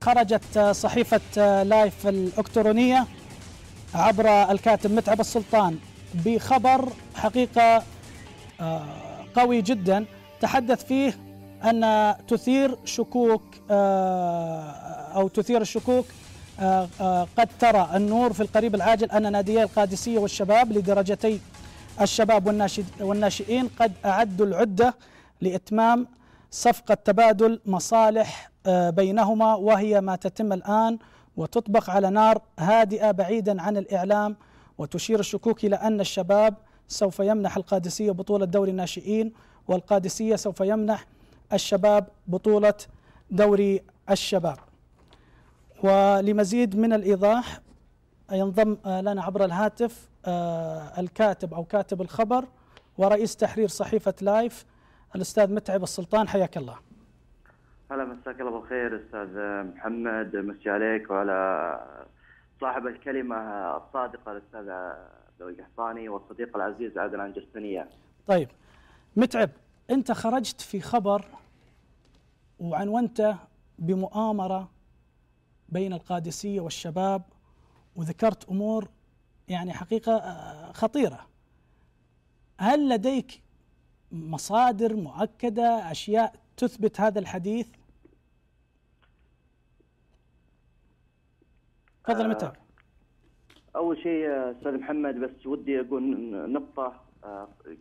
خرجت صحيفة لايف الإلكترونية عبر الكاتب متعب السلطان بخبر حقيقة قوي جدا تحدث فيه أن تثير الشكوك قد ترى النور في القريب العاجل أن ناديي القادسية والشباب لدرجتي الشباب والناشئين قد أعدوا العدة لإتمام صفقة تبادل مصالح بينهما، وهي ما تتم الآن وتطبخ على نار هادئة بعيدا عن الإعلام. وتشير الشكوك إلى أن الشباب سوف يمنح القادسية بطولة دوري الناشئين، والقادسية سوف يمنح الشباب بطولة دوري الشباب. ولمزيد من الإيضاح ينضم لنا عبر الهاتف الكاتب أو كاتب الخبر ورئيس تحرير صحيفة لايف الأستاذ متعب السلطان. حياك الله. هلا، مساك الله بالخير أستاذ محمد، مسي عليك وعلى صاحب الكلمة الصادقة الأستاذ عبد الله القحطاني والصديق العزيز عدنان جستنية. طيب متعب، أنت خرجت في خبر وعنونته بمؤامرة بين القادسية والشباب وذكرت أمور يعني حقيقة خطيرة. هل لديك مصادر مؤكدة، أشياء تثبت هذا الحديث؟ تفضل متعب. أول شيء أستاذ محمد، بس ودي أقول نقطة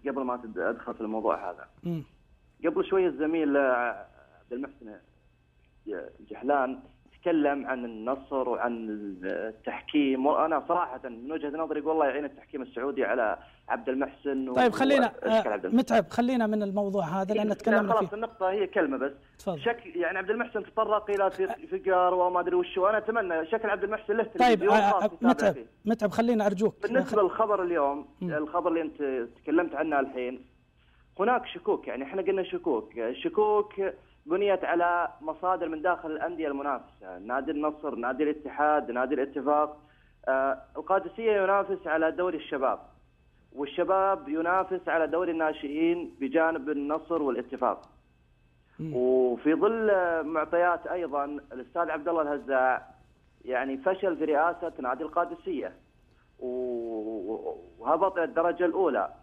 قبل ما أدخل في الموضوع هذا. قبل شوية الزميل عبد المحسن جحلان تكلم عن النصر وعن التحكيم، وأنا صراحة من وجهة نظري والله يعين التحكيم السعودي على عبد المحسن. طيب خلينا متعب، خلينا من الموضوع هذا لأن تكلمنا فيه. خلاص النقطة هي كلمة بس. تفضل. يعني عبد المحسن تطرق إلى فقار وما أدري وش، وأنا أتمنى شكل عبد المحسن له طيب متعب خلينا أرجوك. بالنسبة للخبر اليوم، الخبر اللي أنت تكلمت عنه الحين، هناك شكوك. يعني احنا قلنا شكوك بنيت على مصادر من داخل الأندية المنافسة، نادي النصر، نادي الاتحاد، نادي الاتفاق. القادسية ينافس على دوري الشباب، والشباب ينافس على دوري الناشئين بجانب النصر والاتفاق. وفي ظل معطيات أيضا الأستاذ عبد الله الهزاع يعني فشل في رئاسة نادي القادسية وهبط إلى الدرجة الأولى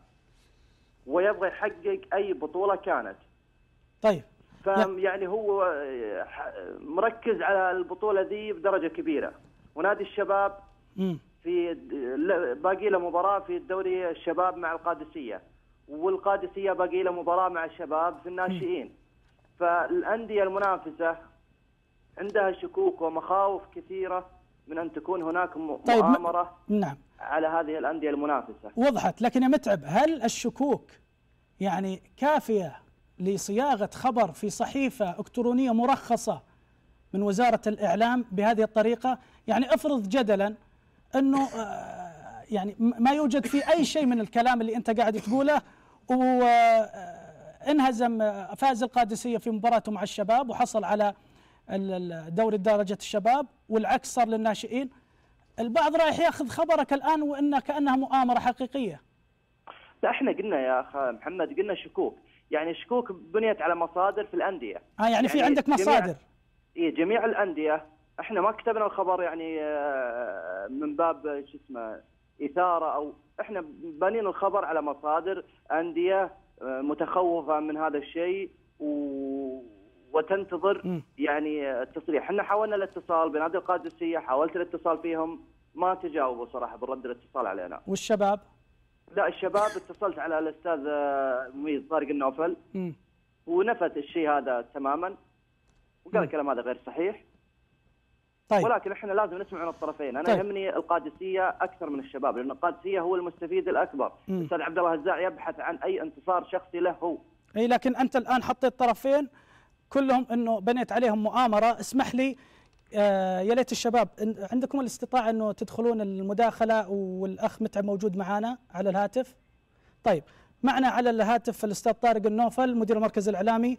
ويبغى يحقق أي بطولة كانت. طيب يعني هو مركز على البطولة ذي بدرجة كبيرة، ونادي الشباب في باقي له مباراة في الدوري الشباب مع القادسية، والقادسية باقي له مباراة مع الشباب في الناشئين. فالأندية المنافسة عندها شكوك ومخاوف كثيرة من أن تكون هناك مؤامرة نعم على هذه الأندية المنافسة. وضحت. لكن يا متعب، هل الشكوك يعني كافية لصياغة خبر في صحيفة إلكترونية مرخصة من وزارة الإعلام بهذه الطريقة؟ يعني افرض جدلا أنه يعني ما يوجد في أي شيء من الكلام اللي أنت قاعد تقوله، وانهزم فاز القادسية في مباراته مع الشباب وحصل على دوري درجة الشباب، والعكس صار للناشئين. البعض رايح ياخذ خبرك الآن وإنها كأنها مؤامرة حقيقية. لا، احنا قلنا يا أخ محمد، قلنا شكوك. يعني شكوك بنيت على مصادر في الأندية. يعني في عندك مصادر؟ جميع الأندية. احنا ما كتبنا الخبر يعني من باب إثارة، أو احنا بانين الخبر على مصادر أندية متخوفة من هذا الشيء وتنتظر يعني التصريح. احنا حاولنا الاتصال بنادي القادسية، حاولت الاتصال فيهم، ما تجاوبوا صراحة بالرد الاتصال علينا. والشباب؟ لا، الشباب اتصلت على الأستاذ مميز طارق النوفل ونفت الشيء هذا تماما وقال الكلام هذا غير صحيح. طيب. ولكن احنا لازم نسمع من الطرفين. انا يهمني القادسية اكثر من الشباب، لان القادسية هو المستفيد الاكبر. الاستاذ عبد الله الهزاع يبحث عن اي انتصار شخصي له هو. اي، لكن انت الان حطيت طرفين كلهم انه بنيت عليهم مؤامرة. اسمح لي يا ليت الشباب عندكم الاستطاعة انه تدخلون المداخلة، والاخ متعب موجود معنا على الهاتف. طيب، معنا على الهاتف الاستاذ طارق النوفل مدير المركز الاعلامي